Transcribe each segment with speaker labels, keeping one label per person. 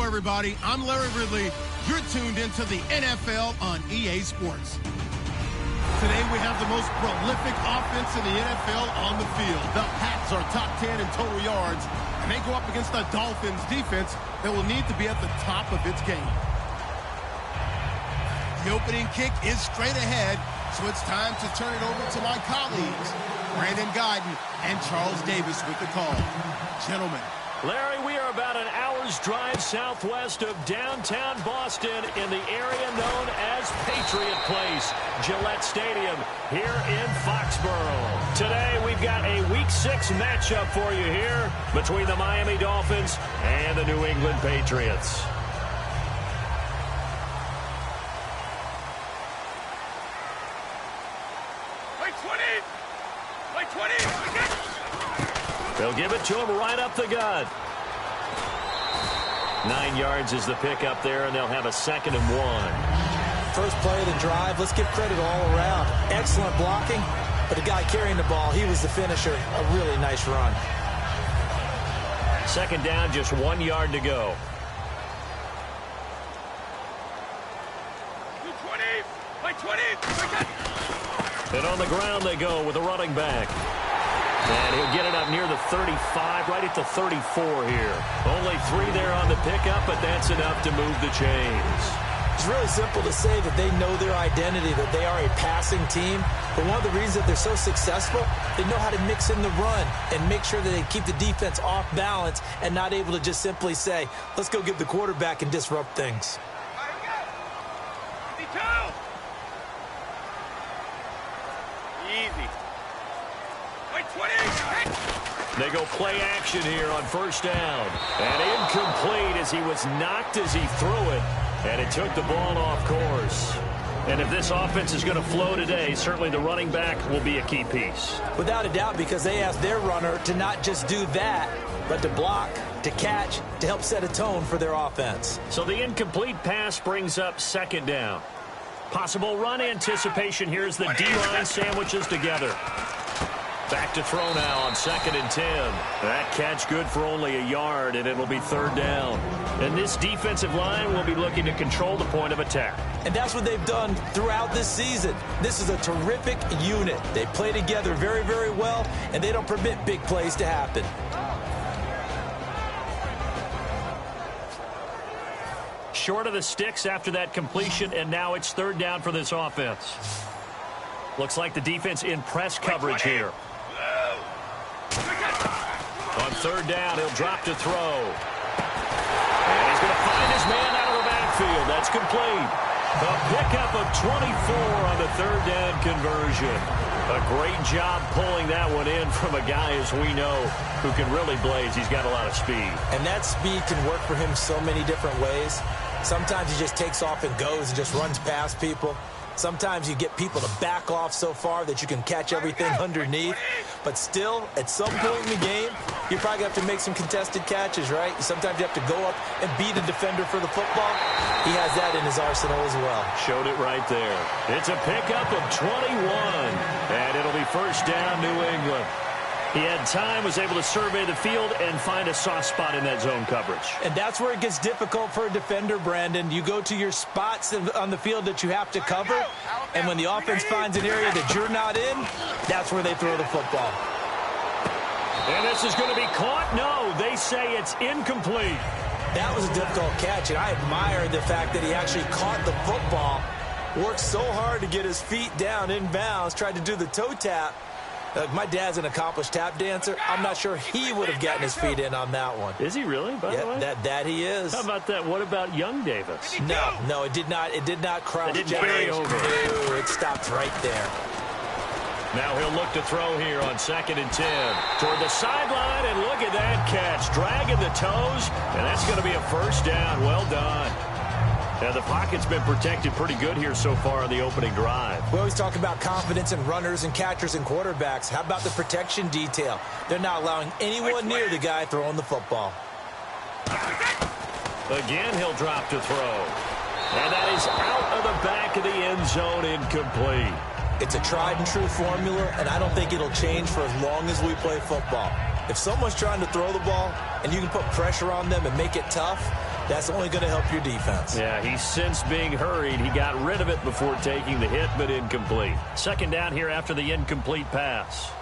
Speaker 1: Everybody, I'm Larry Ridley. You're tuned into the NFL on EA Sports. Today we have the most prolific offense in the NFL on the field. The Pats are top 10 in total yards, and they go up against the Dolphins defense that will need to be at the top of its game. The opening kick is straight ahead, so it's time to turn it over to my colleagues, Brandon Guyton and Charles Davis with the call. Gentlemen.
Speaker 2: Larry, we are about an hour's drive southwest of downtown Boston in the area known as Patriot Place, Gillette Stadium, here in Foxborough. Today, we've got a Week 6 matchup for you here between the Miami Dolphins and the New England Patriots. They'll give it to him right up the gut. 9 yards is the pick up there, and they'll have a 2nd and 1.
Speaker 3: First play of the drive, let's give credit all around. Excellent blocking, but the guy carrying the ball, he was the finisher. A really nice run.
Speaker 2: 2nd down, just 1 yard to go.
Speaker 4: 20.
Speaker 2: And on the ground they go with a running back. And he'll get it up near the 35, right at the 34 here. Only 3 there on the pickup, but that's enough to move the chains.
Speaker 3: It's really simple to say that they know their identity, that they are a passing team. But one of the reasons that they're so successful, they know how to mix in the run and make sure that they keep the defense off balance and not able to just simply say, let's go get the quarterback and disrupt things.
Speaker 4: Easy. 20.
Speaker 2: They go play action here on 1st down. And incomplete as he was knocked as he threw it. And it took the ball off course. And if this offense is going to flow today, certainly the running back will be a key piece.
Speaker 3: Without a doubt, because they asked their runner to not just do that, but to block, to catch, to help set a tone for their offense.
Speaker 2: So the incomplete pass brings up 2nd down. Possible run anticipation. Here's the D-line sandwiches together. Back to throw now on 2nd and 10. That catch good for only a yard, and it'll be 3rd down. And this defensive line will be looking to control the point of attack.
Speaker 3: And that's what they've done throughout this season. This is a terrific unit. They play together very, very well, and they don't permit big plays to happen.
Speaker 2: Short of the sticks after that completion, and now it's 3rd down for this offense. Looks like the defense in press coverage here. On 3rd down, he'll drop to throw. And he's going to find his man out of the backfield. That's complete. A pickup of 24 on the 3rd down conversion. A great job pulling that one in from a guy, as we know, who can really blaze. He's got a lot of speed.
Speaker 3: And that speed can work for him so many different ways. Sometimes he just takes off and goes and just runs past people. Sometimes you get people to back off so far that you can catch everything underneath. But still, at some point in the game, you're probably going to have to make some contested catches, right? Sometimes you have to go up and beat a defender for the football. He has that in his arsenal as well.
Speaker 2: Showed it right there. It's a pickup of 21. And it'll be 1st down, New England. He had time, was able to survey the field and find a soft spot in that zone coverage.
Speaker 3: And that's where it gets difficult for a defender, Brandon. You go to your spots on the field that you have to cover, and when the offense finds an area that you're not in, that's where they throw the football.
Speaker 2: And this is going to be caught? No, they say it's incomplete.
Speaker 3: That was a difficult catch, and I admire the fact that he actually caught the football, worked so hard to get his feet down in bounds, tried to do the toe tap. My dad's an accomplished tap dancer. I'm not sure he would have gotten his feet in on that one.
Speaker 2: Is he really, by the way?
Speaker 3: That he is.
Speaker 2: How about that? What about young Davis?
Speaker 3: No, it did not crouch.
Speaker 2: It didn't carry over.
Speaker 3: No, it stopped right there.
Speaker 2: Now he'll look to throw here on 2nd and 10. Toward the sideline, and look at that catch. Dragging the toes, and that's going to be a 1st down. Well done. Now, the pocket's been protected pretty good here so far on the opening drive.
Speaker 3: We always talk about confidence in runners and catchers and quarterbacks. How about the protection detail? They're not allowing anyone near the guy throwing the football.
Speaker 2: Again, he'll drop to throw. And that is out of the back of the end zone, incomplete.
Speaker 3: It's a tried and true formula, and I don't think it'll change for as long as we play football. If someone's trying to throw the ball and you can put pressure on them and make it tough, That's only going to help your defense.
Speaker 2: Yeah, he's since being hurried. He got rid of it before taking the hit, but incomplete. Second down here after the incomplete pass.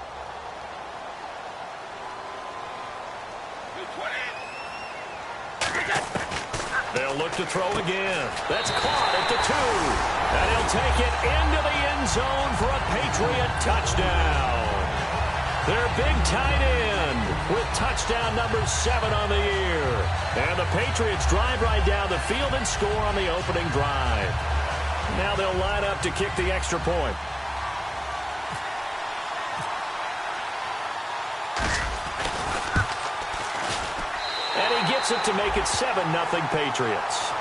Speaker 2: They'll look to throw again. That's caught at the 2. And he'll take it into the end zone for a Patriot touchdown. Their big tight end with touchdown number 7 on the year. And the Patriots drive right down the field and score on the opening drive. Now they'll line up to kick the extra point. And he gets it to make it 7-0 Patriots.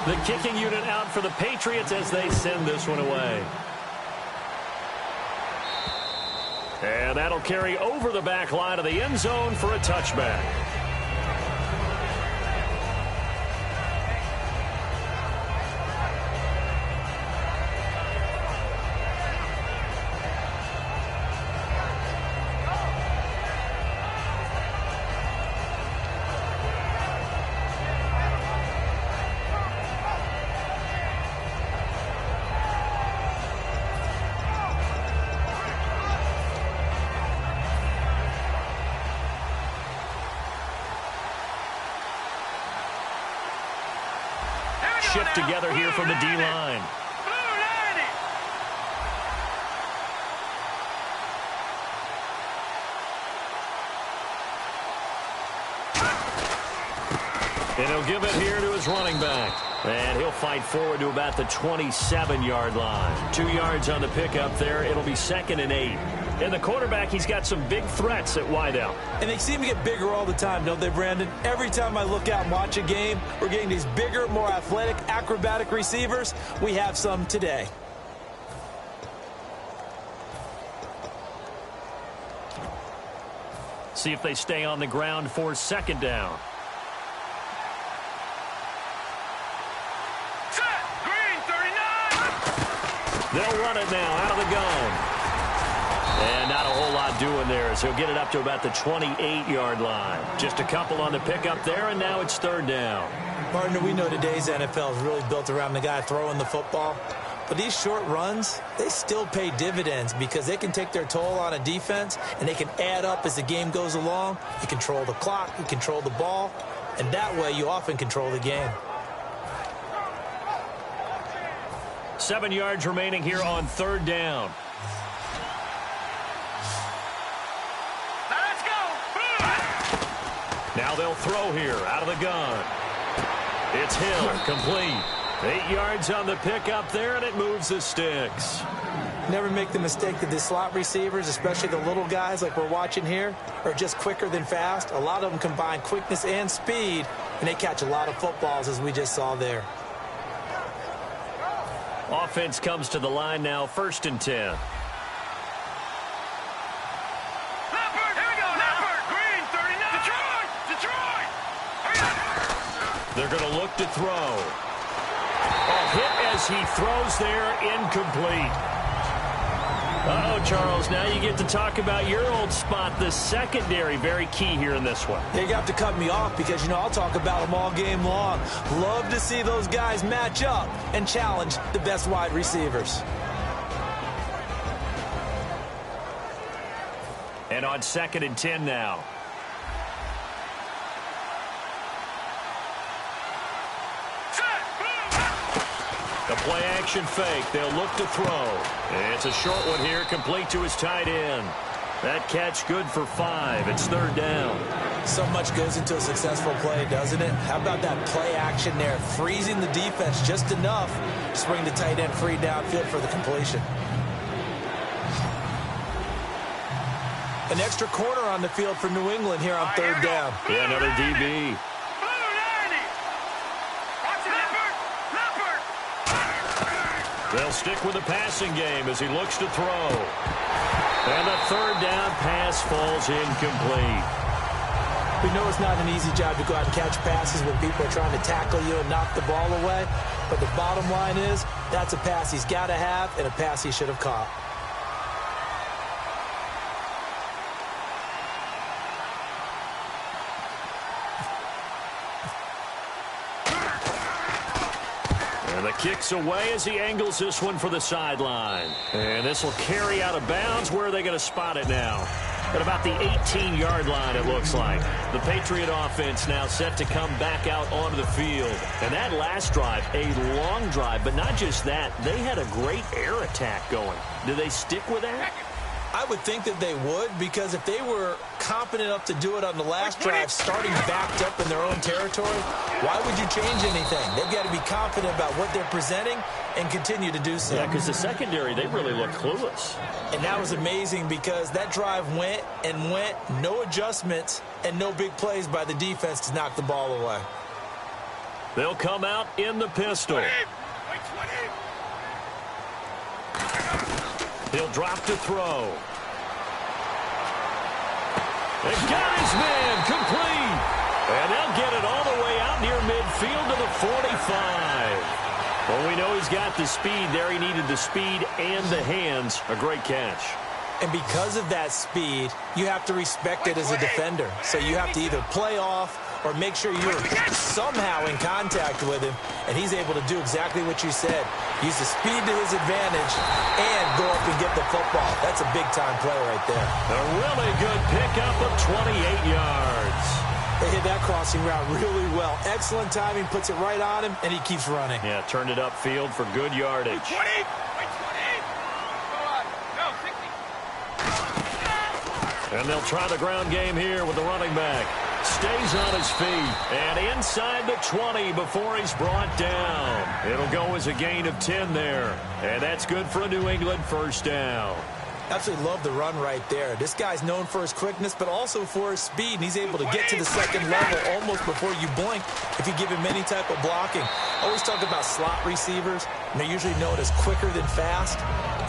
Speaker 2: The kicking unit out for the Patriots as they send this one away. And that'll carry over the back line of the end zone for a touchback. Shift together here from the D-line. And he'll give it here to his running back. And he'll fight forward to about the 27-yard line. 2 yards on the pickup there. It'll be 2nd and 8. And the quarterback, he's got some big threats at wideout.
Speaker 3: And they seem to get bigger all the time, don't they, Brandon? Every time I look out and watch a game, we're getting these bigger, more athletic, acrobatic receivers. We have some today.
Speaker 2: See if they stay on the ground for 2nd down.
Speaker 4: Set! Green, 39!
Speaker 2: They'll run it now out of the gun. And not a whole lot doing there, so he'll get it up to about the 28-yard line. Just a couple on the pickup there, and now it's 3rd down.
Speaker 3: Partner, we know today's NFL is really built around the guy throwing the football. But these short runs, they still pay dividends because they can take their toll on a defense, and they can add up as the game goes along. You control the clock, you control the ball, and that way you often control the game.
Speaker 2: 7 yards remaining here on 3rd down. Now they'll throw here out of the gun. It's Hill, complete. 8 yards on the pickup there, and it moves the sticks.
Speaker 3: Never make the mistake that the slot receivers, especially the little guys like we're watching here, are just quicker than fast. A lot of them combine quickness and speed, and they catch a lot of footballs, as we just saw there.
Speaker 2: Offense comes to the line now, 1st and 10. They're going to look to throw. A hit as he throws there, incomplete. Uh-oh, Charles, now you get to talk about your old spot, the secondary, very key here in this one.
Speaker 3: You got to cut me off because, you know, I'll talk about them all game long. Love to see those guys match up and challenge the best wide receivers.
Speaker 2: And on 2nd and 10 now. The play-action fake. They'll look to throw. It's a short one here, complete to his tight end. That catch good for 5. It's 3rd down.
Speaker 3: So much goes into a successful play, doesn't it? How about that play action there? Freezing the defense just enough to bring the tight end free downfield for the completion. An extra corner on the field for New England here on 3rd down.
Speaker 2: Yeah, another DB. They'll stick with the passing game as he looks to throw. And the third down pass falls incomplete.
Speaker 3: We know it's not an easy job to go out and catch passes when people are trying to tackle you and knock the ball away. But the bottom line is, that's a pass he's got to have and a pass he should have caught.
Speaker 2: And the kick's away as he angles this one for the sideline. And this will carry out of bounds. Where are they going to spot it now? At about the 18-yard line, it looks like. The Patriot offense now set to come back out onto the field. And that last drive, a long drive, but not just that. They had a great air attack going. Do they stick with that?
Speaker 3: I would think that they would, because if they were competent enough to do it on the last drive, starting backed up in their own territory, why would you change anything? They've got to be confident about what they're presenting and continue to do so.
Speaker 2: Yeah, because the secondary, they really look clueless.
Speaker 3: And that was amazing because that drive went and went, no adjustments, and no big plays by the defense to knock the ball away.
Speaker 2: They'll come out in the pistol. He'll drop to throw. They got his man complete. And they'll get it all the way out near midfield to the 45. Well, we know he's got the speed there. He needed the speed and the hands. A great catch.
Speaker 3: And because of that speed, you have to respect it as a defender. So you have to either play off or make sure you're somehow in contact with him, and he's able to do exactly what you said. Use the speed to his advantage and go up and get the football. That's a big-time play right there.
Speaker 2: A really good pickup of 28 yards.
Speaker 3: They hit that crossing route really well. Excellent timing, puts it right on him, and he keeps running.
Speaker 2: Yeah, turned it upfield for good yardage.
Speaker 4: 20!
Speaker 2: And they'll try the ground game here with the running back. Stays on his feet. And inside the 20 before he's brought down. It'll go as a gain of 10 there. And that's good for a New England first down.
Speaker 3: Absolutely love the run right there. This guy's known for his quickness, but also for his speed, and he's able to get to the second level almost before you blink if you give him any type of blocking. I always talk about slot receivers, and they're usually known as quicker than fast.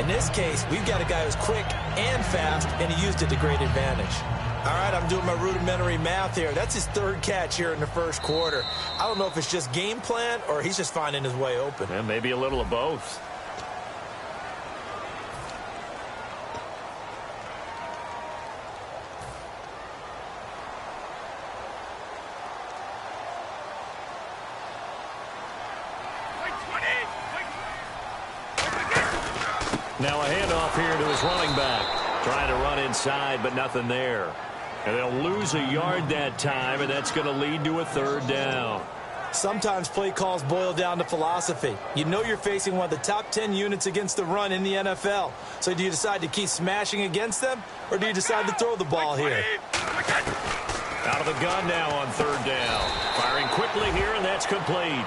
Speaker 3: In this case, we've got a guy who's quick and fast, and he used it to great advantage. All right, I'm doing my rudimentary math here. That's his third catch here in the first quarter. I don't know if it's just game plan or he's just finding his way open.
Speaker 2: And maybe a little of both. Now a handoff here to his running back. Trying to run inside, but nothing there. And they'll lose a yard that time, and that's going to lead to a third down.
Speaker 3: Sometimes play calls boil down to philosophy. You know you're facing one of the top 10 units against the run in the NFL. So do you decide to keep smashing against them, or do you decide to throw the ball here?
Speaker 2: Out of the gun now on third down. Firing quickly here, and that's complete.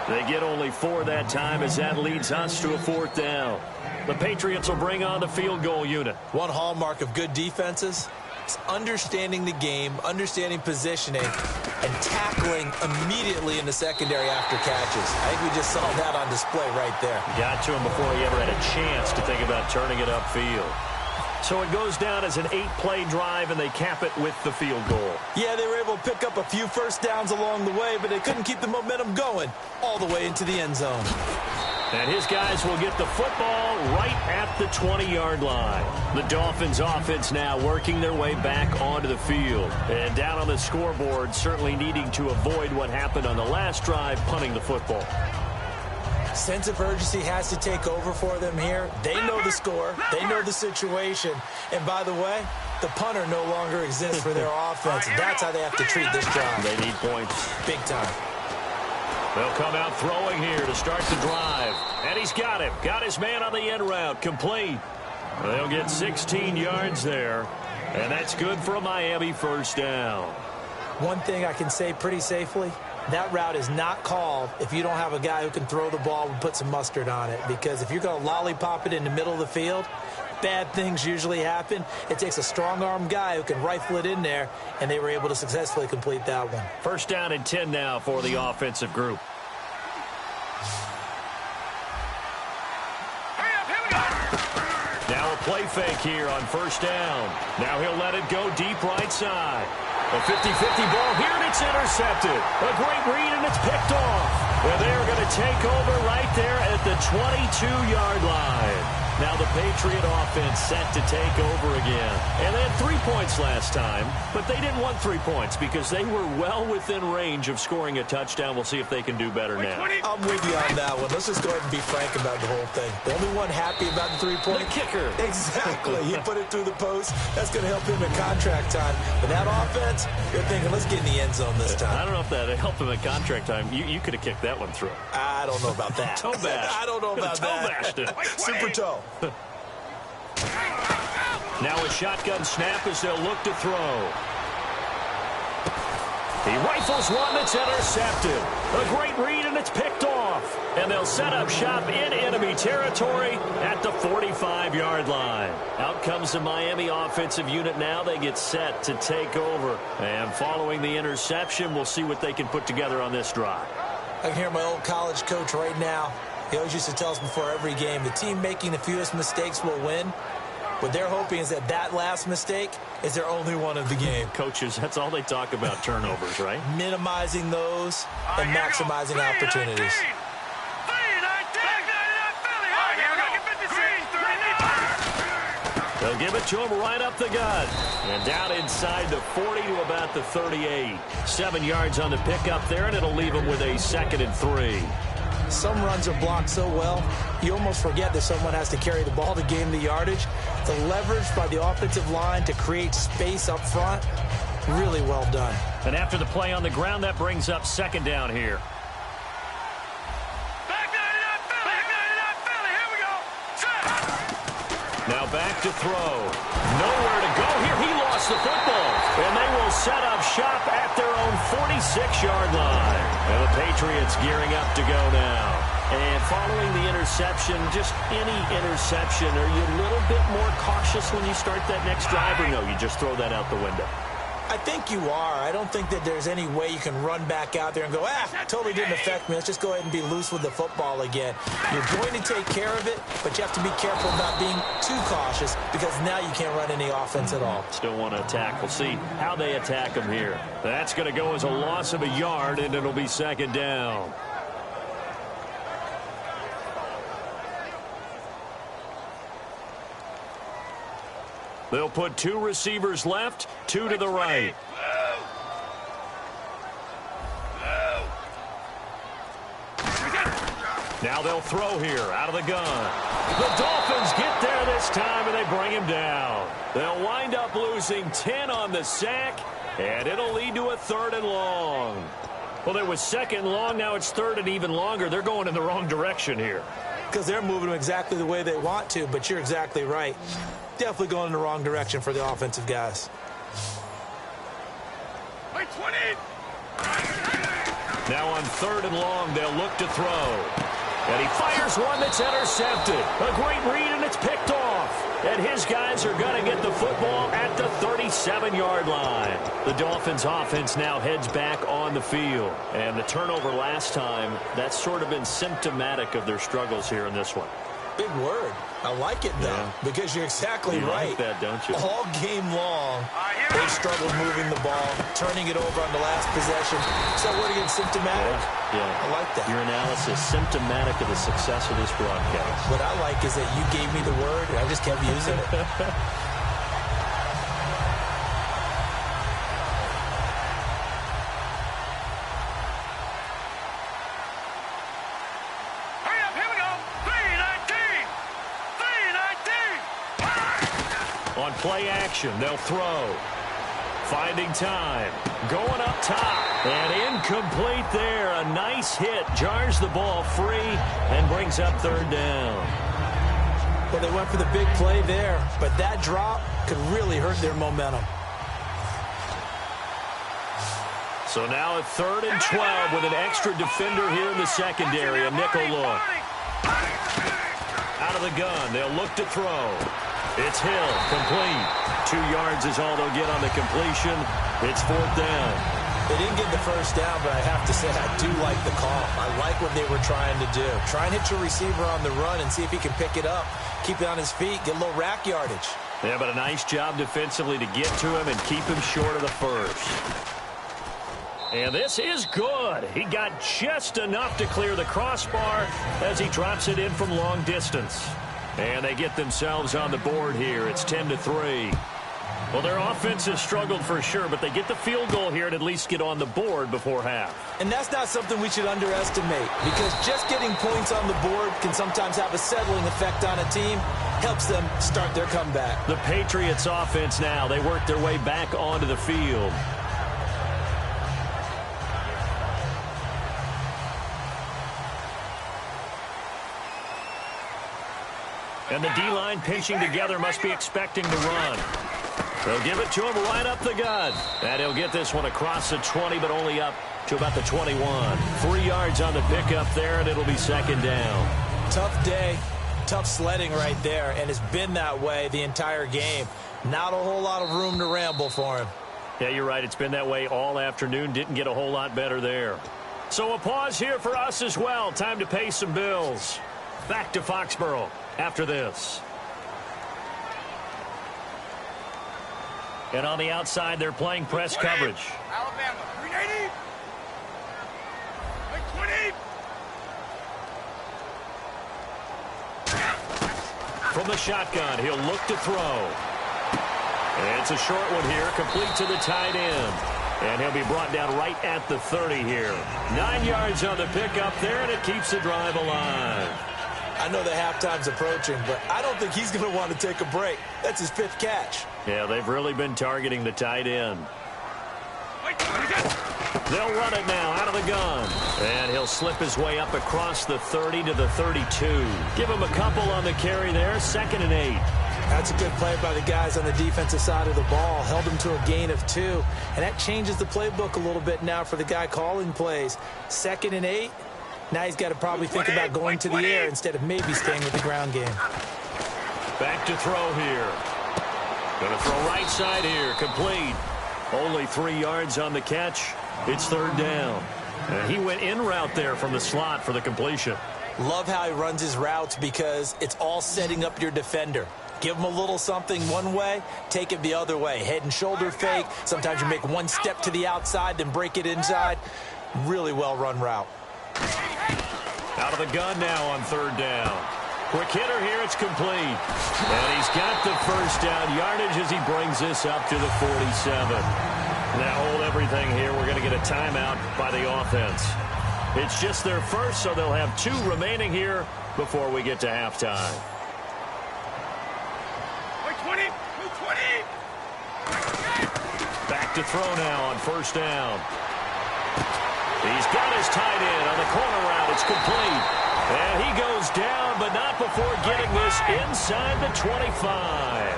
Speaker 2: They get only 4 that time as that leads us to a fourth down. The Patriots will bring on the field goal unit.
Speaker 3: One hallmark of good defenses is understanding the game, understanding positioning, and tackling immediately in the secondary after catches. I think we just saw that on display right there.
Speaker 2: Got to him before he ever had a chance to think about turning it upfield. So it goes down as an 8-play drive, and they cap it with the field goal.
Speaker 3: Yeah, they were able to pick up a few first downs along the way, but they couldn't keep the momentum going all the way into the end zone.
Speaker 2: And his guys will get the football right at the 20-yard line. The Dolphins offense now working their way back onto the field. And down on the scoreboard, certainly needing to avoid what happened on the last drive, punting the football.
Speaker 3: Sense of urgency has to take over for them here. They know the score. They know the situation. And by the way, the punter no longer exists for their offense. That's how they have to treat this drive.
Speaker 2: They need points.
Speaker 3: Big time.
Speaker 2: They'll come out throwing here to start the drive. And he's got him. Got his man on the end route. Complete. They'll get 16 yards there. And that's good for a Miami first down.
Speaker 3: One thing I can say pretty safely, that route is not called if you don't have a guy who can throw the ball and put some mustard on it. Because if you're going to lollipop it in the middle of the field, bad things usually happen. It takes a strong-arm guy who can rifle it in there, and they were able to successfully complete that one.
Speaker 2: First down and 10 now for the offensive group. Now a play fake here on first down. Now he'll let it go deep right side. A 50-50 ball here, and it's intercepted. A great read, and it's picked off. Well, they're going to take over right there at the 22-yard line. Now the Patriot offense set to take over again. And they had 3 points last time, but they didn't want 3 points because they were well within range of scoring a touchdown. We'll see if they can do better now.
Speaker 3: I'm with you on that one. Let's just go ahead and be frank about the whole thing. The only one happy about the 3-point.
Speaker 2: The kicker.
Speaker 3: Exactly. He put it through the post. That's going to help him in contract time. But that offense, they're thinking, let's get in the end zone this time.
Speaker 2: I don't know if that helped him in contract time. You could have kicked that one through.
Speaker 3: I don't know about that.
Speaker 2: Toe bash.
Speaker 3: I don't know about
Speaker 2: toe
Speaker 3: that.
Speaker 2: bashed it.
Speaker 3: Super toe.
Speaker 2: Now a shotgun snap as they'll look to throw. He rifles one that's intercepted. A great read, and it's picked off. And they'll set up shop in enemy territory at the 45-yard line. Out comes the Miami offensive unit now. They get set to take over. And following the interception, we'll see what they can put together on this drive.
Speaker 3: I can hear my old college coach right now. He always used to tell us before every game, the team making the fewest mistakes will win. What they're hoping is that last mistake is their only one of the game.
Speaker 2: Coaches, that's all they talk about, turnovers, right?
Speaker 3: Minimizing those and maximizing opportunities.
Speaker 2: They'll give it to him right up the gut. And down inside the 40 to about the 38. 7 yards on the pickup there, and it'll leave him with a 2nd and 3.
Speaker 3: Some runs are blocked so well, you almost forget that someone has to carry the ball to gain the yardage. The leverage by the offensive line to create space up front, really well done.
Speaker 2: And after the play on the ground, that brings up 2nd down here. Now back to throw. Nowhere to go here. He lost the football. And they will set up shop at their own 46-yard line. And the Patriots gearing up to go now. And following the interception, just any interception, are you a little bit more cautious when you start that next drive, or no, you just throw that out the window?
Speaker 3: I think you are. I don't think that there's any way you can run back out there and go, totally didn't affect me. Let's just go ahead and be loose with the football again. You're going to take care of it, but you have to be careful about being too cautious because now you can't run any offense at all.
Speaker 2: Still want to attack. We'll see how they attack him here. That's going to go as a loss of a yard, and it'll be 2nd down. They'll put 2 receivers left, 2 to the right. Now they'll throw here out of the gun. The Dolphins get there this time, and they bring him down. They'll wind up losing 10 on the sack, and it'll lead to a 3rd and long. Well, there was 2nd and long. Now it's 3rd and even longer. They're going in the wrong direction here.
Speaker 3: Because they're moving exactly the way they want to, but you're exactly right. Definitely going in the wrong direction for the offensive guys.
Speaker 2: Now on 3rd and long, they'll look to throw. And he fires one that's intercepted. A great read, and it's picked off. And his guys are going to get the football at the 37-yard line. The Dolphins' offense now heads back on the field. And the turnover last time, that's sort of been symptomatic of their struggles here in this one.
Speaker 3: Big word. I like it, though, because you're exactly right.
Speaker 2: You like that, don't you?
Speaker 3: All game long, they've struggled moving the ball, turning it over on the last possession. So what again, symptomatic?
Speaker 2: Yeah.
Speaker 3: I like that.
Speaker 2: Your analysis, symptomatic of the success of this broadcast.
Speaker 3: What I like is that you gave me the word, and I just kept using it.
Speaker 2: On play action, they'll throw. Finding time. Going up top. And incomplete there. A nice hit. Jars the ball free and brings up 3rd down.
Speaker 3: Well, they went for the big play there, but that drop could really hurt their momentum.
Speaker 2: So now a 3rd and 12 with an extra defender here in the secondary. A nickel look. Out of the gun, they'll look to throw. It's Hill, complete. 2 yards is all they'll get on the completion. It's 4th down.
Speaker 3: They didn't get the first down, but I have to say I do like the call. I like what they were trying to do. Try and hit your receiver on the run and see if he can pick it up. Keep it on his feet, get a little rack yardage.
Speaker 2: Yeah, but a nice job defensively to get to him and keep him short of the first. And this is good. He got just enough to clear the crossbar as he drops it in from long distance. And they get themselves on the board here. It's 10-3. Well, their offense has struggled for sure, but they get the field goal here and at least get on the board before half.
Speaker 3: And that's not something we should underestimate, because just getting points on the board can sometimes have a settling effect on a team. Helps them start their comeback.
Speaker 2: The Patriots offense now, they work their way back onto the field. And the D-line pinching together must be expecting to run. They'll give it to him right up the gut. And he'll get this one across the 20, but only up to about the 21. 3 yards on the pickup there, and it'll be second down.
Speaker 3: Tough day, tough sledding right there, and it's been that way the entire game. Not a whole lot of room to ramble for him.
Speaker 2: Yeah, you're right. It's been that way all afternoon. Didn't get a whole lot better there. So a pause here for us as well. Time to pay some bills. Back to Foxborough after this. And on the outside, they're playing press coverage.
Speaker 4: Alabama, 380. 20.
Speaker 2: From the shotgun, he'll look to throw. And it's a short one here, complete to the tight end. And he'll be brought down right at the 30 here. 9 yards on the pickup there, and it keeps the drive alive.
Speaker 3: I know the halftime's approaching, but I don't think he's going to want to take a break. That's his 5th catch.
Speaker 2: Yeah, they've really been targeting the tight end. They'll run it now out of the gun. And he'll slip his way up across the 30 to the 32. Give him a couple on the carry there. 2nd and 8.
Speaker 3: That's a good play by the guys on the defensive side of the ball. Held him to a gain of 2. And that changes the playbook a little bit now for the guy calling plays. 2nd and 8. Now he's got to probably think about going to the air instead of maybe staying with the ground game.
Speaker 2: Back to throw here. Going to throw right side here. Complete. Only 3 yards on the catch. It's 3rd down. And he went in route there from the slot for the completion.
Speaker 3: Love how he runs his routes because it's all setting up your defender. Give him a little something one way, take it the other way. Head and shoulder fake. Sometimes you make one step to the outside, then break it inside. Really well run route.
Speaker 2: Out of the gun now on 3rd down. Quick hitter here, it's complete. And he's got the first down yardage as he brings this up to the 47. Now hold everything here. We're going to get a timeout by the offense. It's just their first, so they'll have 2 remaining here before we get to halftime.
Speaker 4: 20.
Speaker 2: Back to throw now on 1st down. He's got his tight end on the corner route. It's complete. And he goes down, but not before getting this inside the 25.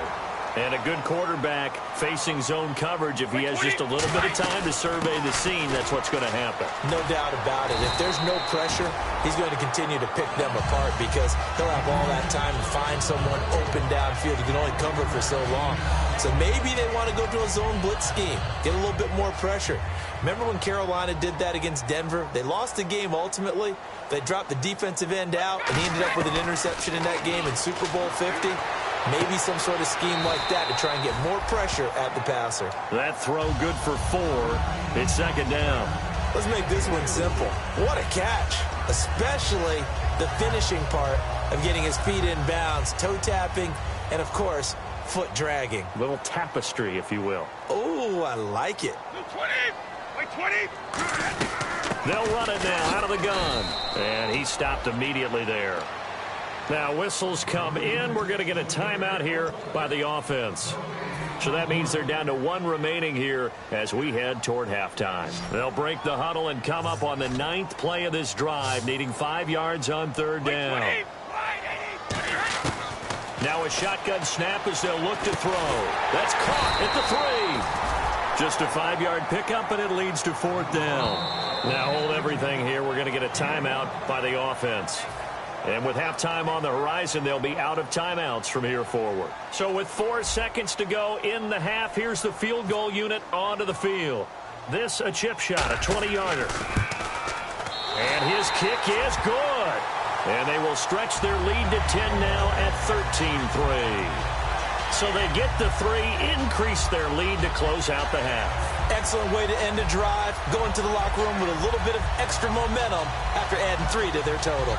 Speaker 2: And a good quarterback facing zone coverage. If he has just a little bit of time to survey the scene, that's what's going to happen.
Speaker 3: No doubt about it. If there's no pressure, he's going to continue to pick them apart because he'll have all that time to find someone open downfield. He can only cover for so long. So maybe they want to go to a zone blitz scheme, get a little bit more pressure. Remember when Carolina did that against Denver? They lost the game ultimately. They dropped the defensive end out, and he ended up with an interception in that game in Super Bowl 50. Maybe some sort of scheme like that to try and get more pressure at the passer.
Speaker 2: That throw good for 4. It's 2nd down.
Speaker 3: Let's make this one simple. What a catch, especially the finishing part of getting his feet in bounds, toe tapping, and, of course, foot dragging.
Speaker 2: A little tapestry, if you will.
Speaker 3: Oh, I like it.
Speaker 4: 20.
Speaker 2: They'll run it now out of the gun. And he stopped immediately there. Now whistles come in. We're going to get a timeout here by the offense. So that means they're down to 1 remaining here as we head toward halftime. They'll break the huddle and come up on the 9th play of this drive, needing 5 yards on 3rd down. Now a shotgun snap as they'll look to throw. That's caught at the 3. Just a 5-yard pickup, and it leads to 4th down. Now hold everything here. We're going to get a timeout by the offense. And with halftime on the horizon, they'll be out of timeouts from here forward. So with 4 seconds to go in the half, here's the field goal unit onto the field. This a chip shot, a 20-yarder. And his kick is good. And they will stretch their lead to 10 now at 13-3. So they get the 3, increase their lead to close out the half.
Speaker 3: Excellent way to end the drive. Go into the locker room with a little bit of extra momentum after adding 3 to their total.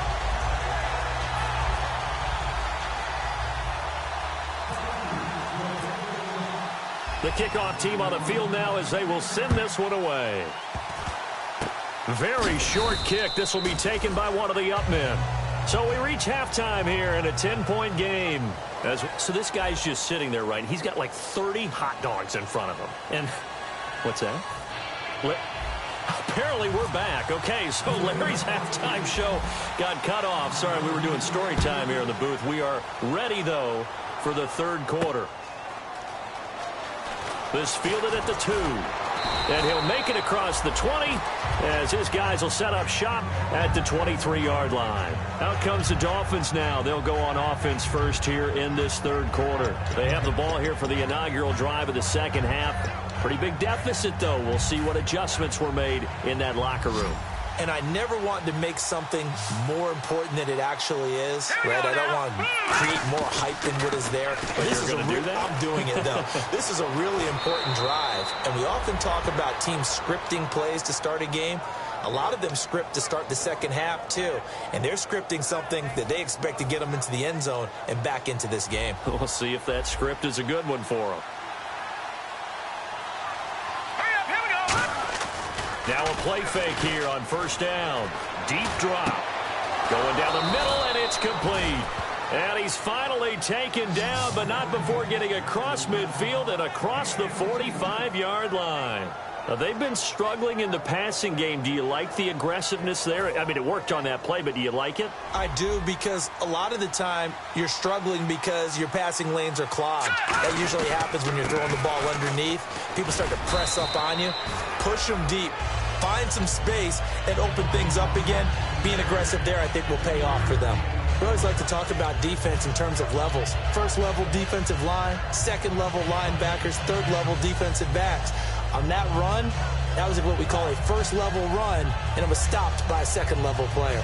Speaker 2: The kickoff team on the field now as they will send this one away. Very short kick. This will be taken by one of the up men. So we reach halftime here in a 10-point game. So this guy's just sitting there, right? He's got like 30 hot dogs in front of him. And what's that? Apparently we're back. Okay, so Larry's halftime show got cut off. Sorry, we were doing story time here in the booth. We are ready, though, for the third quarter. This fielded at the 2. And he'll make it across the 20 as his guys will set up shop at the 23-yard line. Out comes the Dolphins now. They'll go on offense first here in this third quarter. They have the ball here for the inaugural drive of the second half. Pretty big deficit, though. We'll see what adjustments were made in that locker room.
Speaker 3: And I never want to make something more important than it actually is, right? I don't want to create more hype than what is there. But this is I'm doing it, though. This is a really important drive. And we often talk about teams scripting plays to start a game. A lot of them script to start the second half, too. And they're scripting something that they expect to get them into the end zone and back into this game.
Speaker 2: We'll see if that script is a good one for them. Now a play fake here on first down. Deep drop. Going down the middle, and it's complete. And he's finally taken down, but not before getting across midfield and across the 45-yard line. Now, they've been struggling in the passing game. Do you like the aggressiveness there? I mean, it worked on that play, but do you like it?
Speaker 3: I do, because a lot of the time you're struggling because your passing lanes are clogged. That usually happens when you're throwing the ball underneath. People start to press up on you. Push them deep. Find some space and open things up again. Being aggressive there, I think, will pay off for them. We always like to talk about defense in terms of levels. First level defensive line, second level linebackers, third level defensive backs. On that run, that was what we call a first level run, and it was stopped by a second level player.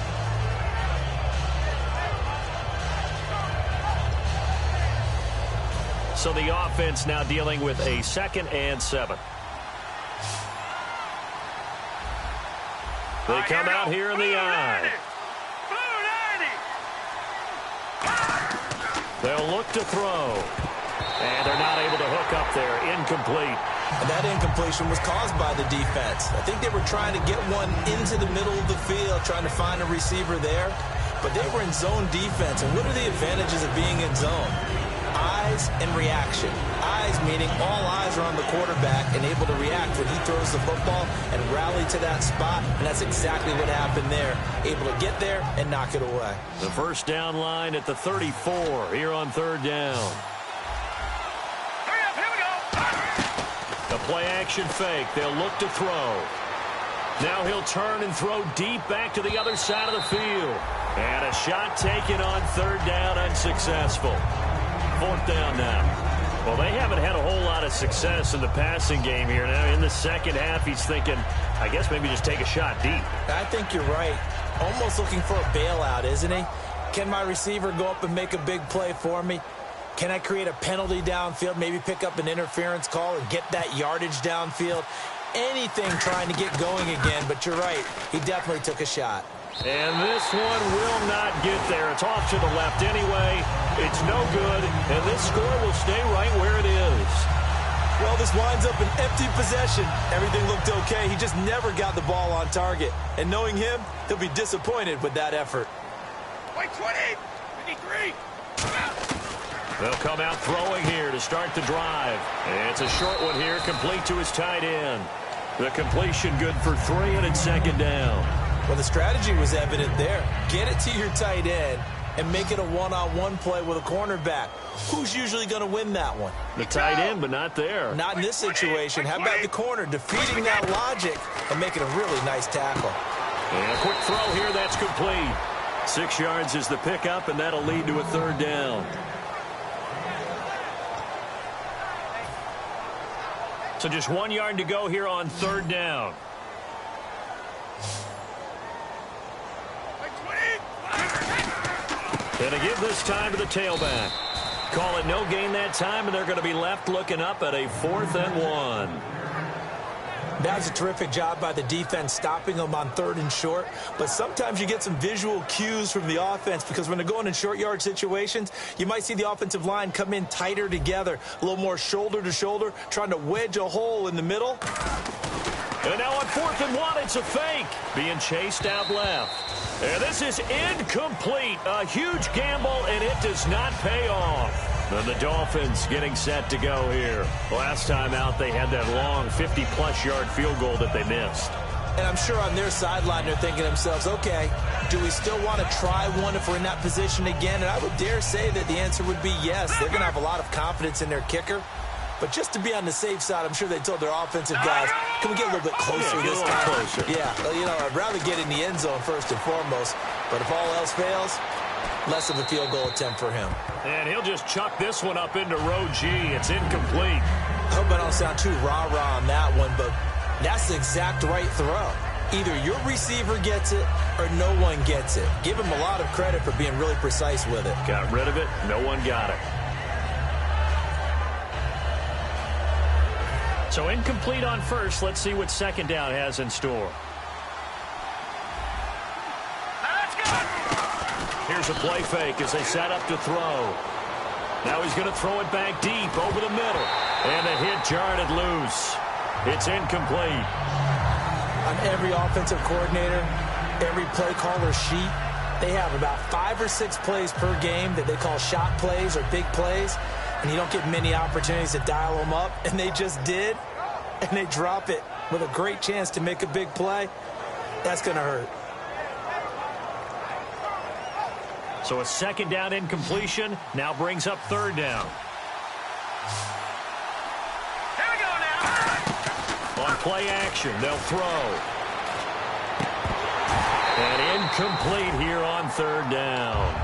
Speaker 2: So the offense now dealing with a 2nd and 7. They come out here in the eye. They'll look to throw. And they're not able to hook up there. Incomplete.
Speaker 3: And that incompletion was caused by the defense. I think they were trying to get one into the middle of the field, trying to find a receiver there. But they were in zone defense. And what are the advantages of being in zone? Eyes and reaction. Eyes meaning all eyes are on the quarterback and able to react when he throws the football and rally to that spot. And that's exactly what happened there. Able to get there and knock it away.
Speaker 2: The first down line at the 34 here on third down. The play action fake. They'll look to throw. Now he'll turn and throw deep back to the other side of the field. And a shot taken on third down, unsuccessful. Fourth down now. Well, they haven't had a whole lot of success in the passing game here. Now in the second half, he's thinking, I guess maybe just take a shot deep.
Speaker 3: I think you're right. Almost looking for a bailout, isn't he? Can my receiver go up and make a big play for me? Can I create a penalty downfield, maybe pick up an interference call and get that yardage downfield? Anything trying to get going again, but you're right. He definitely took a shot.
Speaker 2: And this one will not get there. It's off to the left anyway. It's no good, and this score will stay right where it is.
Speaker 3: Well, this winds up an empty possession. Everything looked okay. He just never got the ball on target. And knowing him, he'll be disappointed with that effort.
Speaker 4: Wait, 20, 53.
Speaker 2: They'll come out throwing here to start the drive. And it's a short one here, complete to his tight end. The completion good for 3, and it's second down.
Speaker 3: Well, the strategy was evident there. Get it to your tight end and make it a one-on-one play with a cornerback. Who's usually going to win that one?
Speaker 2: The tight end, but not there.
Speaker 3: Not in this situation. How about the corner defeating that logic and making a really nice tackle?
Speaker 2: And a quick throw here, that's complete. 6 yards is the pickup, and that'll lead to a third down. So just 1 yard to go here on third down. And to give this time to the tailback. Call it no gain that time, and they're going to be left looking up at a 4th and 1.
Speaker 3: That's a terrific job by the defense stopping them on 3rd and short. But sometimes you get some visual cues from the offense because when they're going in short yard situations, you might see the offensive line come in tighter together, a little more shoulder to shoulder, trying to wedge a hole in the middle.
Speaker 2: And now on 4th and 1, it's a fake. Being chased out left. And this is incomplete. A huge gamble, and it does not pay off. And the Dolphins getting set to go here. Last time out, they had that long 50-plus yard field goal that they missed.
Speaker 3: And I'm sure on their sideline, they're thinking to themselves, okay, do we still want to try one if we're in that position again? And I would dare say that the answer would be yes. They're going to have a lot of confidence in their kicker. But just to be on the safe side, I'm sure they told their offensive guys, can we get a little bit closer this time?
Speaker 2: Closer.
Speaker 3: Yeah, you know, I'd rather get in the end zone first and foremost. But if all else fails, less of a field goal attempt for him.
Speaker 2: And he'll just chuck this one up into row G. It's incomplete.
Speaker 3: I hope I don't sound too rah-rah on that one, but that's the exact right throw. Either your receiver gets it or no one gets it. Give him a lot of credit for being really precise with it.
Speaker 2: Got rid of it. No one got it. So incomplete on first. Let's see what second down has in store. Here's a play fake as they set up to throw. Now he's going to throw it back deep over the middle. And the hit jarred it loose. It's incomplete.
Speaker 3: On every offensive coordinator, every play caller sheet, they have about 5 or 6 plays per game that they call shot plays or big plays. And you don't get many opportunities to dial them up. And they just did. And they drop it with a great chance to make a big play. That's going to hurt.
Speaker 2: So a second down incompletion now brings up third down.
Speaker 4: Here we go now.
Speaker 2: On play action, they'll throw. And incomplete here on third down.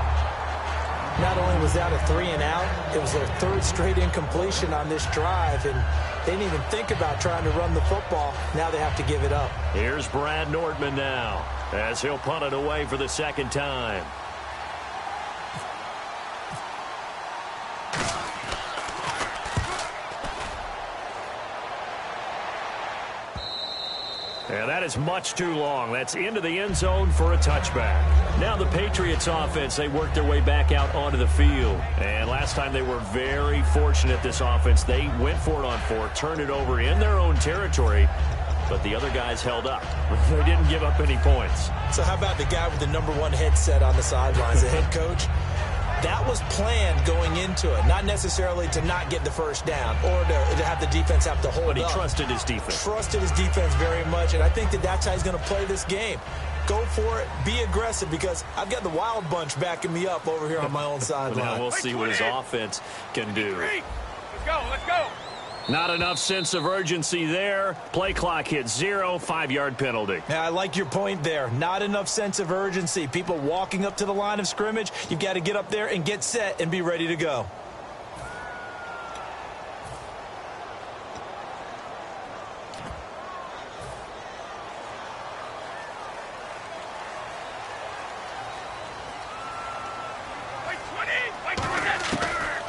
Speaker 3: Not only was that a 3 and out, it was their 3rd straight incompletion on this drive, and they didn't even think about trying to run the football. Now they have to give it up.
Speaker 2: Here's Brad Nordman now as he'll punt it away for the second time. And that is much too long. That's into the end zone for a touchback. Now the Patriots offense, they worked their way back out onto the field. And last time they were very fortunate, this offense. They went for it on 4, turned it over in their own territory, but the other guys held up. They didn't give up any points.
Speaker 3: So how about the guy with the #1 headset on the sidelines, the head coach? That was planned going into it, not necessarily to not get the first down or to have the defense have to hold up.
Speaker 2: But he trusted his defense.
Speaker 3: Trusted his defense very much, and I think that that's how he's going to play this game. Go for it, be aggressive, because I've got the wild bunch backing me up over here on my own sideline.
Speaker 2: Now we'll see what his offense can do.
Speaker 4: Let's go, let's go.
Speaker 2: Not enough sense of urgency there. Play clock hits 0, 5-yard penalty.
Speaker 3: Yeah, I like your point there. Not enough sense of urgency. People walking up to the line of scrimmage, you've got to get up there and get set and be ready to go.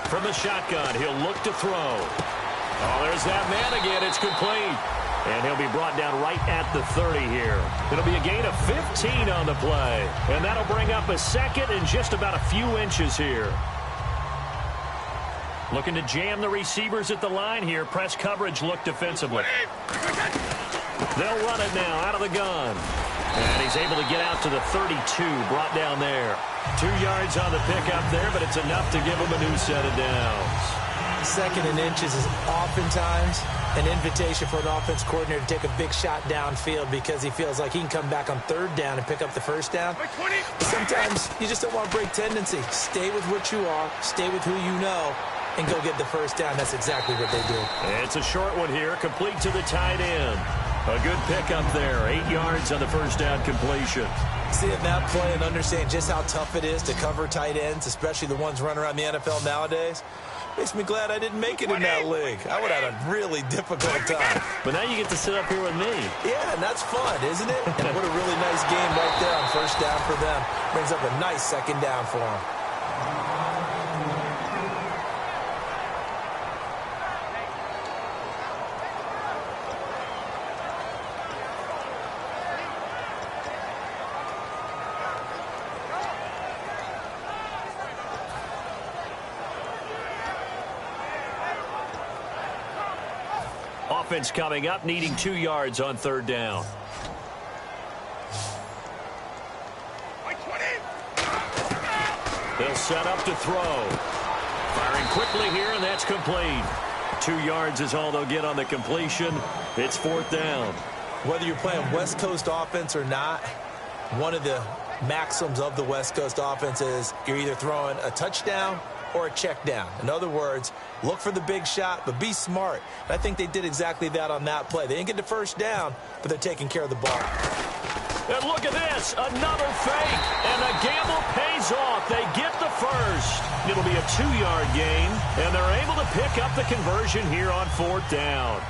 Speaker 2: From the shotgun, he'll look to throw. Oh, there's that man again. It's complete. And he'll be brought down right at the 30 here. It'll be a gain of 15 on the play. And that'll bring up a second and just about a few inches here. Looking to jam the receivers at the line here. Press coverage look defensively. They'll run it now out of the gun. And he's able to get out to the 32, brought down there. 2 yards on the pickup there, but it's enough to give him a new set of downs.
Speaker 3: 2nd and inches is oftentimes an invitation for an offense coordinator to take a big shot downfield because he feels like he can come back on 3rd down and pick up the first down. But sometimes you just don't want to break tendency. Stay with what you are, stay with who you know, and go get the first down. That's exactly what they did.
Speaker 2: It's a short one here, complete to the tight end. A good pickup there, 8 yards on the first down completion.
Speaker 3: Seeing that play and understanding just how tough it is to cover tight ends, especially the ones running around the NFL nowadays, Makes me glad I didn't make it in that league. I would have had a really difficult time.
Speaker 2: But now you get to sit up here with me.
Speaker 3: Yeah, and that's fun, isn't it? And what a really nice game right there on first down for them. Brings up a nice second down for them.
Speaker 2: Offense coming up, needing 2 yards on third down. They'll set up to throw. Firing quickly here, and that's complete. 2 yards is all they'll get on the completion. It's fourth down.
Speaker 3: Whether you're playing West Coast offense or not, one of the maxims of the West Coast offense is you're either throwing a touchdown or a check down. In other words, look for the big shot, but be smart. And I think they did exactly that on that play. They didn't get the first down, but they're taking care of the ball.
Speaker 2: And look at this, another fake, and the gamble pays off. They get the first. It'll be a 2-yard gain, and they're able to pick up the conversion here on fourth down.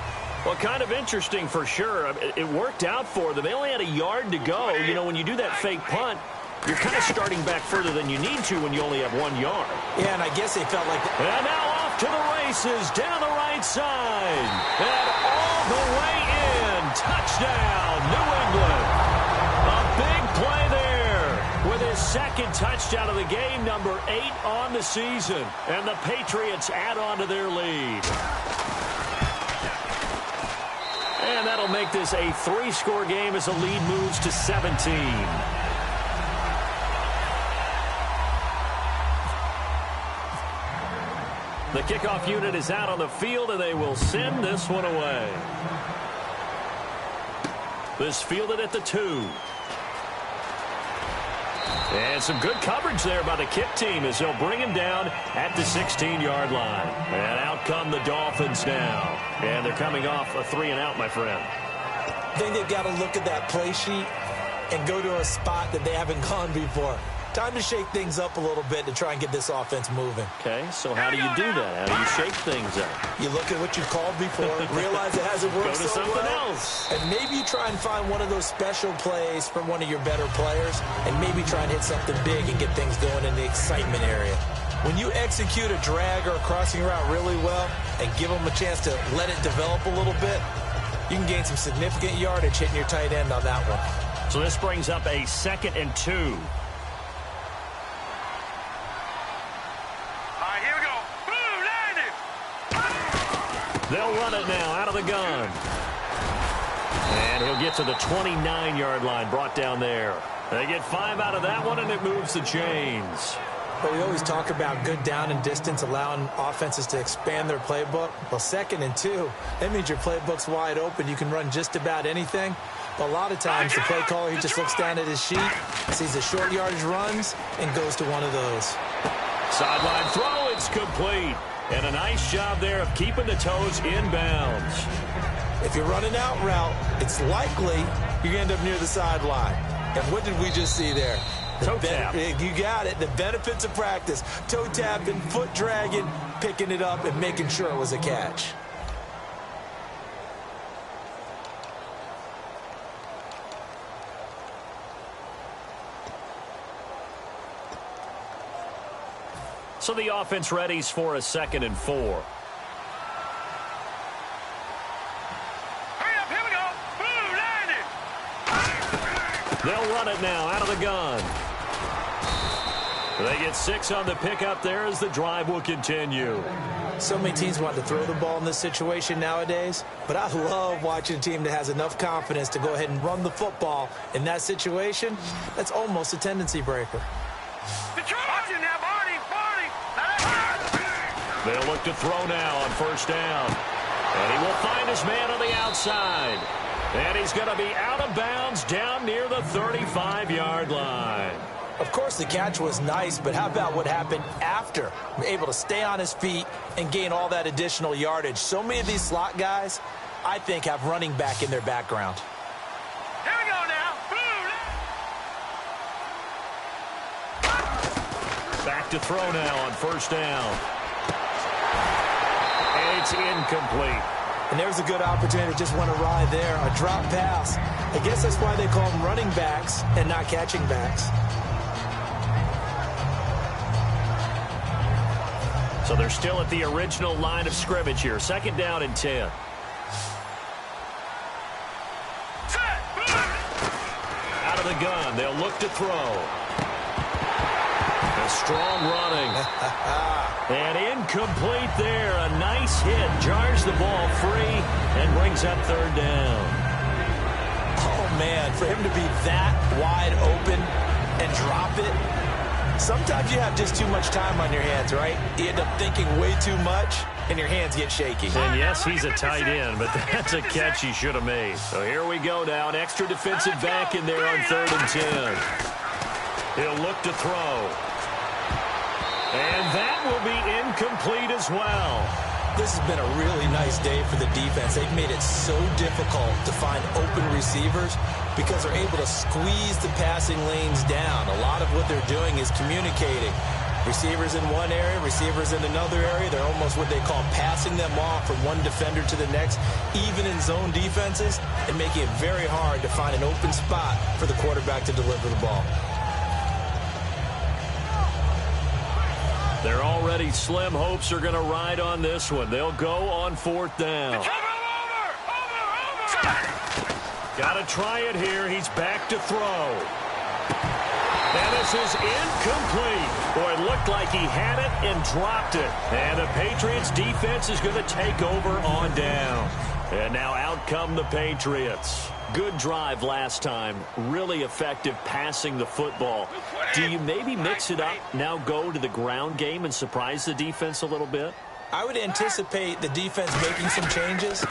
Speaker 2: Well, kind of interesting for sure. It worked out for them. They only had a yard to go. You know, when you do that fake punt, you're kind of starting back further than you need to when you only have 1 yard.
Speaker 3: Yeah, and I guess they felt like...
Speaker 2: And now off to the races, down the right side. And all the way in. Touchdown, New England. A big play there with his second touchdown of the game, number 8 on the season. And the Patriots add on to their lead. And that'll make this a 3-score game as the lead moves to 17. The kickoff unit is out on the field, and they will send this one away. This fielded at the 2. And some good coverage there by the kick team as they'll bring him down at the 16-yard line. And out come the Dolphins now. And they're coming off a 3-and-out, my friend.
Speaker 3: I think they've got to look at that play sheet and go to a spot that they haven't gone before. Time to shake things up a little bit to try and get this offense moving.
Speaker 2: Okay, so how do you do that? How do you shake things up?
Speaker 3: You look at what you called before, realize it hasn't worked
Speaker 2: Go to
Speaker 3: so
Speaker 2: something
Speaker 3: well,
Speaker 2: else.
Speaker 3: and maybe you try and find one of those special plays from one of your better players, and maybe try and hit something big and get things going in the excitement area. When you execute a drag or a crossing route really well and give them a chance to let it develop a little bit, you can gain some significant yardage hitting your tight end on that one.
Speaker 2: So this brings up a 2nd and 2. They'll run it now out of the gun. And he'll get to the 29-yard line, brought down there. They get 5 out of that one, and it moves the chains.
Speaker 3: But we always talk about good down and distance, allowing offenses to expand their playbook. Well, 2nd and 2, that means your playbook's wide open. You can run just about anything. But a lot of times, the play caller, he just looks down at his sheet, sees the short yardage runs, and goes to one of those.
Speaker 2: Sideline throw, it's complete. And a nice job there of keeping the toes inbounds.
Speaker 3: If you're running out route, it's likely you're going to end up near the sideline. And what did we just see there?
Speaker 2: Toe tap.
Speaker 3: You got it. The benefits of practice. Toe tapping, foot dragging, picking it up, and making sure it was a catch.
Speaker 2: So the offense readies for a 2nd and 4.
Speaker 4: Hurry up, here we go. Boom, landed.
Speaker 2: They'll run it now out of the gun. They get 6 on the pickup there as the drive will continue.
Speaker 3: So many teams want to throw the ball in this situation nowadays, but I love watching a team that has enough confidence to go ahead and run the football in that situation. That's almost a tendency breaker.
Speaker 4: Watching now, Barney.
Speaker 2: They'll look to throw now on first down. And he will find his man on the outside. And he's going to be out of bounds down near the 35-yard line.
Speaker 3: Of course, the catch was nice, but how about what happened after? Able to stay on his feet and gain all that additional yardage. So many of these slot guys, I think, have running back in their background.
Speaker 4: Here we go now.
Speaker 2: Back to throw now on first down. It's incomplete.
Speaker 3: And there's a good opportunity to just want to ride there. A drop pass. I guess that's why they call them running backs and not catching backs.
Speaker 2: So they're still at the original line of scrimmage here. 2nd down and 10. Out of the gun. They'll look to throw. A strong running. And incomplete there. A nice hit. Jars the ball free and brings up 3rd down.
Speaker 3: Oh, man, for him to be that wide open and drop it. Sometimes you have just too much time on your hands, right? You end up thinking way too much, and your hands get shaky.
Speaker 2: And yes, he's a tight end, but that's a catch he should have made. So here we go now. An extra defensive back in there on 3rd and 10. He'll look to throw. And that will be incomplete as well.
Speaker 3: This has been a really nice day for the defense. They've made it so difficult to find open receivers because they're able to squeeze the passing lanes down. A lot of what they're doing is communicating. Receivers in one area, receivers in another area. They're almost what they call passing them off from one defender to the next, even in zone defenses, and making it very hard to find an open spot for the quarterback to deliver the ball.
Speaker 2: They're already slim hopes are going to ride on this one. They'll go on 4th down. Got to try it here. He's back to throw. And this is incomplete. Boy, it looked like he had it and dropped it. And the Patriots defense is going to take over on down. And now out come the Patriots. Good drive last time. Really effective passing the football. Do you maybe mix it up, now go to the ground game and surprise the defense a little bit?
Speaker 3: I would anticipate the defense making some changes,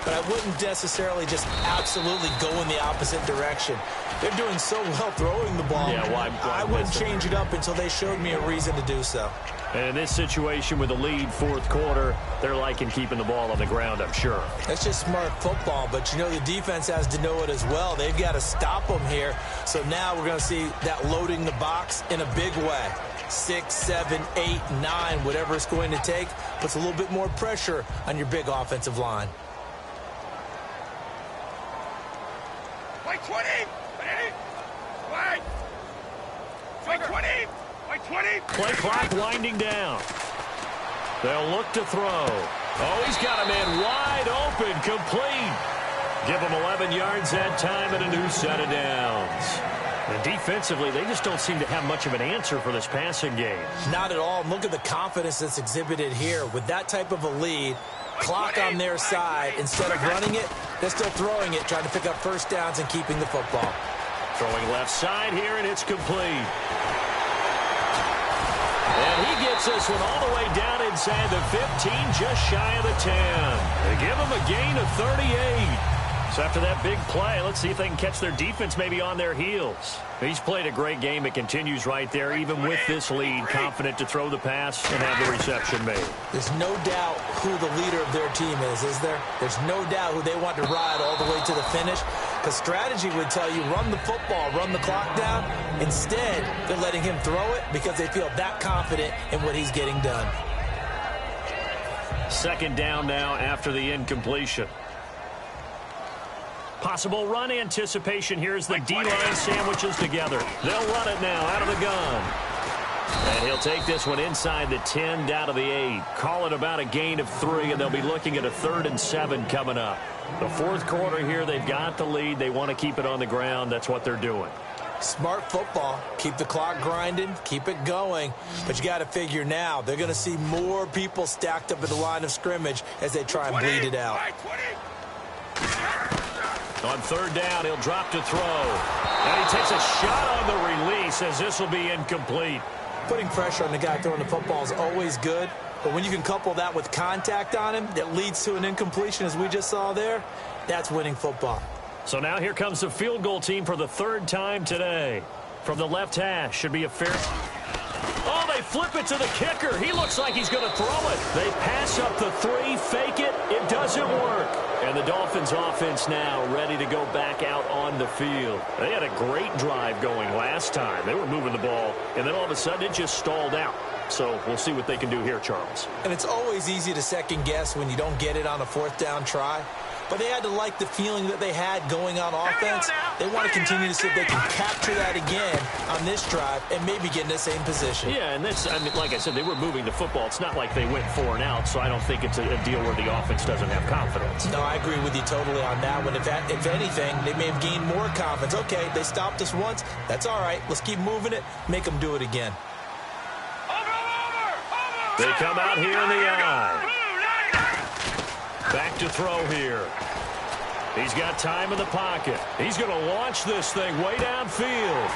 Speaker 3: but I wouldn't necessarily just absolutely go in the opposite direction. They're doing so well throwing the ball.
Speaker 2: Yeah, why
Speaker 3: I wouldn't change it up until they showed me a reason to do so.
Speaker 2: And in this situation with the lead 4th quarter, they're liking keeping the ball on the ground, I'm sure.
Speaker 3: That's just smart football, but you know the defense has to know it as well. They've got to stop them here. So now we're going to see that loading the box in a big way. 6, 7, 8, 9, whatever it's going to take, puts a little bit more pressure on your big offensive line.
Speaker 4: Wait, 20! Wait! Wait, 20! Wait, 20!
Speaker 2: Play clock winding down. They'll look to throw. Oh, he's got a man wide open, complete. Give him 11 yards that time and a new set of downs. And defensively, they just don't seem to have much of an answer for this passing game.
Speaker 3: Not at all. Look at the confidence that's exhibited here. With that type of a lead, clock on their side, instead of running it, they're still throwing it, trying to pick up 1st downs and keeping the football.
Speaker 2: Throwing left side here, and it's complete. And he gets this one all the way down inside the 15, just shy of the 10. They give him a gain of 38. So after that big play, let's see if they can catch their defense maybe on their heels. He's played a great game. It continues right there, even with this lead, confident to throw the pass and have the reception made.
Speaker 3: There's no doubt who the leader of their team is there? There's no doubt who they want to ride all the way to the finish. Because strategy would tell you, run the football, run the clock down. Instead, they're letting him throw it because they feel that confident in what he's getting done.
Speaker 2: 2nd down now after the incompletion. Possible run anticipation here as the D-line sandwiches together. They'll run it now out of the gun. And he'll take this one inside the 10 down to the 8. Call it about a gain of 3, and they'll be looking at a 3rd and 7 coming up. The 4th quarter here, they've got the lead. They want to keep it on the ground. That's what they're doing.
Speaker 3: Smart football. Keep the clock grinding. Keep it going. But you got to figure now, they're going to see more people stacked up at the line of scrimmage as they try and bleed it out.
Speaker 2: On 3rd down, he'll drop to throw. And he takes a shot on the release as this will be incomplete.
Speaker 3: Putting pressure on the guy throwing the football is always good. But when you can couple that with contact on him that leads to an incompletion, as we just saw there, that's winning football.
Speaker 2: So now here comes the field goal team for the 3rd time today. From the left hash, should be a fair... Oh, they flip it to the kicker. He looks like he's going to throw it. They pass up the 3, fake it. It doesn't work. And the Dolphins offense now ready to go back out on the field. They had a great drive going last time. They were moving the ball, and then all of a sudden it just stalled out. So we'll see what they can do here, Charles.
Speaker 3: And it's always easy to second guess when you don't get it on a fourth down try. But they had to like the feeling that they had going on offense. They want to continue to see if they can capture that again on this drive and maybe get in the same position.
Speaker 2: Yeah, and that's, I mean, like I said, they were moving the football. It's not like they went 4 and out, so I don't think it's a deal where the offense doesn't have confidence.
Speaker 3: No, I agree with you totally on that one. If anything, they may have gained more confidence. Okay, they stopped us once. That's all right. Let's keep moving it. Make them do it again.
Speaker 2: They come out here in the eye. Back to throw here. He's got time in the pocket. He's going to launch this thing way downfield.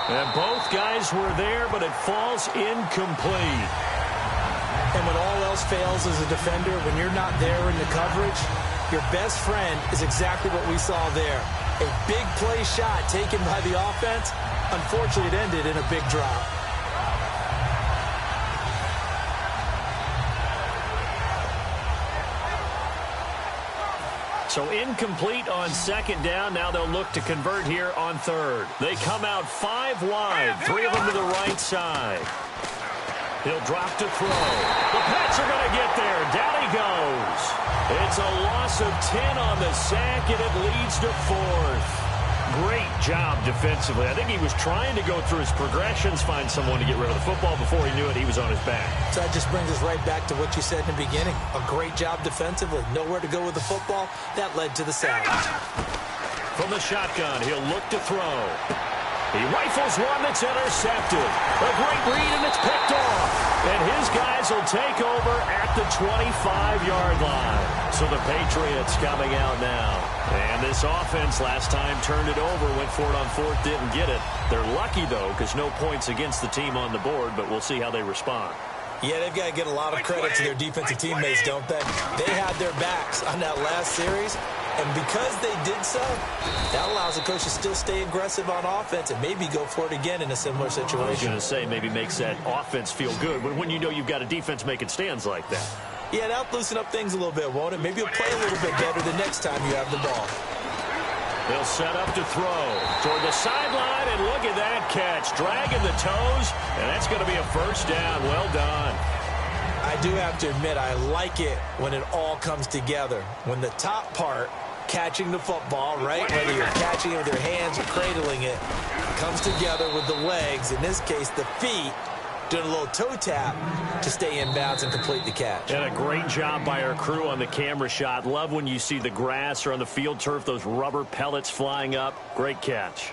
Speaker 2: And both guys were there, but it falls incomplete.
Speaker 3: And when all else fails as a defender, when you're not there in the coverage, your best friend is exactly what we saw there. A big play shot taken by the offense. Unfortunately, it ended in a big drop.
Speaker 2: So incomplete on second down. Now they'll look to convert here on third. They come out 5 wide, 3 of them to the right side. He'll drop to throw. The Pats are going to get there. Down he goes. It's a loss of 10 on the sack, and it leads to 4th. Great job defensively. I think he was trying to go through his progressions, find someone to get rid of the football. Before he knew it, he was on his back.
Speaker 3: So that just brings us right back to what you said in the beginning. A great job defensively. Nowhere to go with the football. That led to the sack.
Speaker 2: From the shotgun, he'll look to throw. He rifles one that's intercepted. A great read, and it's picked off. And his guys will take over at the 25-yard line. So the Patriots coming out now. And this offense last time turned it over, went for it on 4th, didn't get it. They're lucky, though, because no points against the team on the board, but we'll see how they respond.
Speaker 3: Yeah, they've got to get a lot of credit to their defensive teammates, don't they? They had their backs on that last series, and because they did so, that allows the coach to still stay aggressive on offense and maybe go for it again in a similar situation.
Speaker 2: I was going to say, maybe makes that offense feel good when you know you've got a defense making stands like that.
Speaker 3: Yeah, that'll loosen up things a little bit, won't it? Maybe you'll play a little bit better the next time you have the ball.
Speaker 2: They'll set up to throw toward the sideline, and look at that catch. Dragging the toes, and that's going to be a first down. Well done.
Speaker 3: I do have to admit, I like it when it all comes together. When the top part, catching the football, right, whether you're catching it with your hands or cradling it, comes together with the legs, in this case the feet, doing a little toe tap to stay in bounds and complete the catch.
Speaker 2: And a great job by our crew on the camera shot. Love when you see the grass or on the field turf, those rubber pellets flying up. Great catch.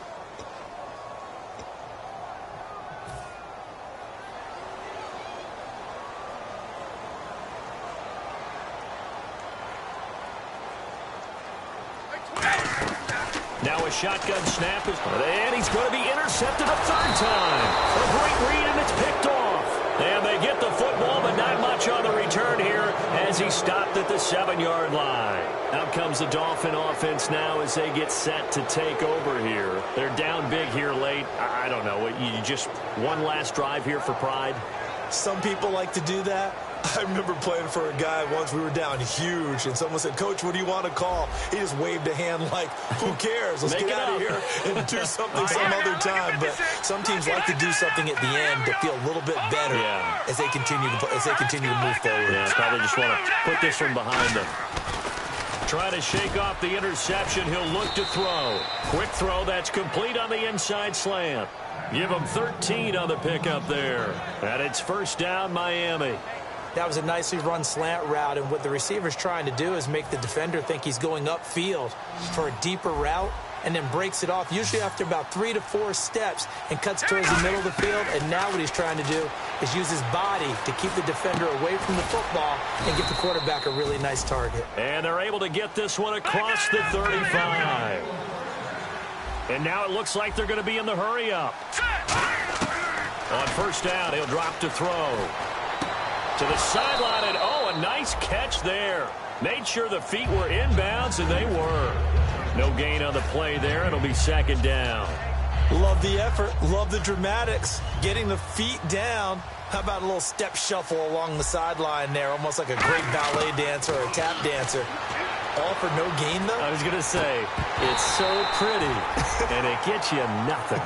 Speaker 2: Now a shotgun snap, and he's going to be intercepted a 3rd time. A great read, and it's picked off. And they get the football, but not much on the return here as he stopped at the 7-yard line. Out comes the Dolphin offense now as they get set to take over here. They're down big here late. I don't know. You just one last drive here for pride?
Speaker 3: Some people like to do that. I remember playing for a guy once. We were down huge, and someone said, "Coach, what do you want to call?" He just waved a hand like, "Who cares? Let's get out of here and do something some other time." But some teams like to do something at the end to feel a little bit better as they continue to move forward.
Speaker 2: Yeah, probably just want to put this one behind them. Try to shake off the interception. He'll look to throw. Quick throw that's complete on the inside slant. Give him 13 on the pickup there. And it's first down, Miami.
Speaker 3: That was a nicely run slant route, and what the receiver's trying to do is make the defender think he's going upfield for a deeper route and then breaks it off, usually after about 3 to 4 steps, and cuts towards the middle of the field. And now what he's trying to do is use his body to keep the defender away from the football and give the quarterback a really nice target.
Speaker 2: And they're able to get this one across the 35. And now it looks like they're going to be in the hurry-up. On first down, he'll drop to throw. To the sideline, and a nice catch there. Made sure the feet were inbounds, and they were. No gain on the play there. It'll be 2nd down.
Speaker 3: Love the effort. Love the dramatics. Getting the feet down. How about a little step shuffle along the sideline there, almost like a great ballet dancer or a tap dancer. All for no gain, though?
Speaker 2: I was going to say, it's so pretty, and it gets you nothing.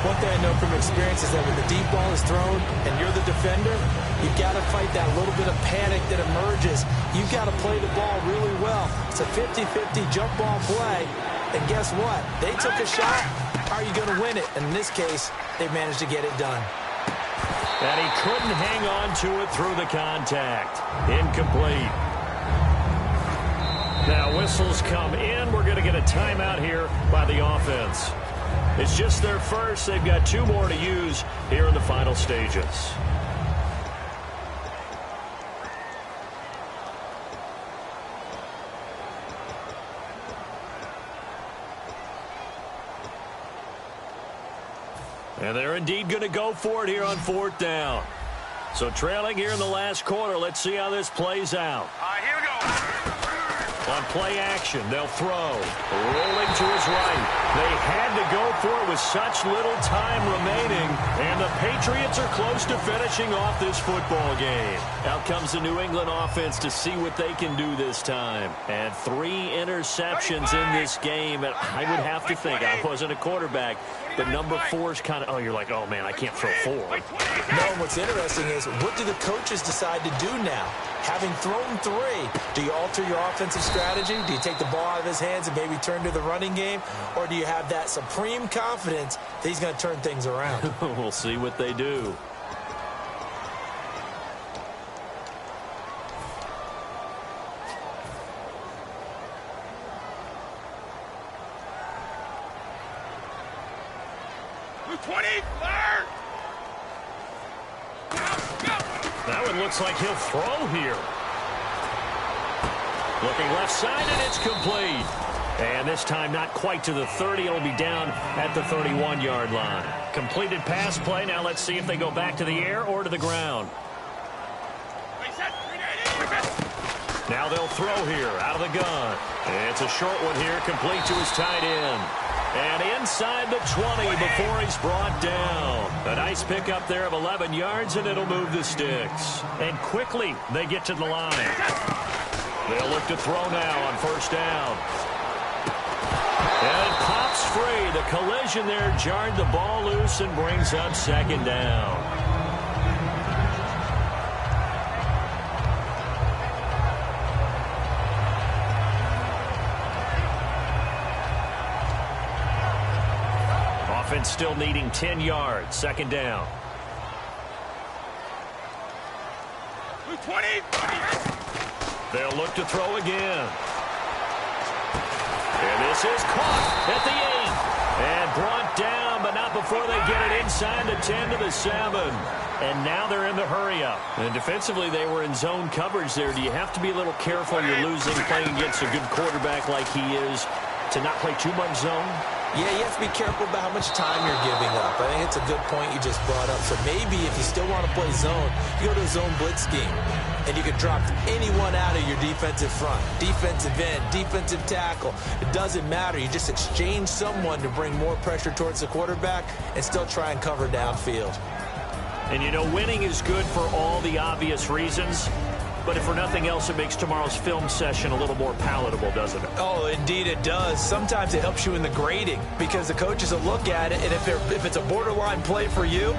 Speaker 3: One thing I know from experience is that when the deep ball is thrown and you're the defender, you've got to fight that little bit of panic that emerges. You've got to play the ball really well. It's a 50-50 jump ball play. And guess what? They took a shot. How are you going to win it? And in this case, they managed to get it done.
Speaker 2: And he couldn't hang on to it through the contact. Incomplete. Now whistles come in. We're going to get a timeout here by the offense. It's just their first. They've got 2 more to use here in the final stages. And they're indeed going to go for it here on 4th down. So trailing here in the last quarter. Let's see how this plays out.
Speaker 4: Here we go.
Speaker 2: On play action, they'll throw. Rolling to his right. They had to go for it with such little time remaining. And the Patriots are close to finishing off this football game. Out comes the New England offense to see what they can do this time. And 3 interceptions in this game. And I would have to think, I wasn't a quarterback, but number 4 is kind of, oh, you're like, oh, man, I can't throw 4.
Speaker 3: No, what's interesting is, what do the coaches decide to do now? Having thrown 3, do you alter your offensive strategy? Do you take the ball out of his hands and maybe turn to the running game? Or do you have that supreme confidence that he's going to turn things around?
Speaker 2: We'll see what they do. That one looks like he'll throw here. Looking left side, and it's complete. And this time not quite to the 30. It'll be down at the 31-yard line. Completed pass play. Now let's see if they go back to the air or to the ground. Now they'll throw here out of the gun. And it's a short one here, complete to his tight end. And inside the 20 before he's brought down. A nice pickup there of 11 yards, and it'll move the sticks. And quickly they get to the line. They'll look to throw now on 1st down. And it pops free. The collision there jarred the ball loose and brings up 2nd down. Offense still needing 10 yards. 2nd down.
Speaker 4: 20.
Speaker 2: They'll look to throw again. And this is caught at the 8. And brought down, but not before they get it inside the 10 to the 7. And now they're in the hurry-up. And defensively, they were in zone coverage there. Do you have to be a little careful? You're losing, playing against a good quarterback like he is, to not play too much zone?
Speaker 3: Yeah, you have to be careful about how much time you're giving up. I think it's a good point you just brought up. So maybe if you still want to play zone, you go to a zone blitz scheme. And you can drop anyone out of your defensive front. Defensive end, defensive tackle. It doesn't matter. You just exchange someone to bring more pressure towards the quarterback and still try and cover downfield.
Speaker 2: And you know, winning is good for all the obvious reasons. But if for nothing else, it makes tomorrow's film session a little more palatable, doesn't it?
Speaker 3: Oh, indeed it does. Sometimes it helps you in the grading because the coaches will look at it, and if it's a borderline play for you,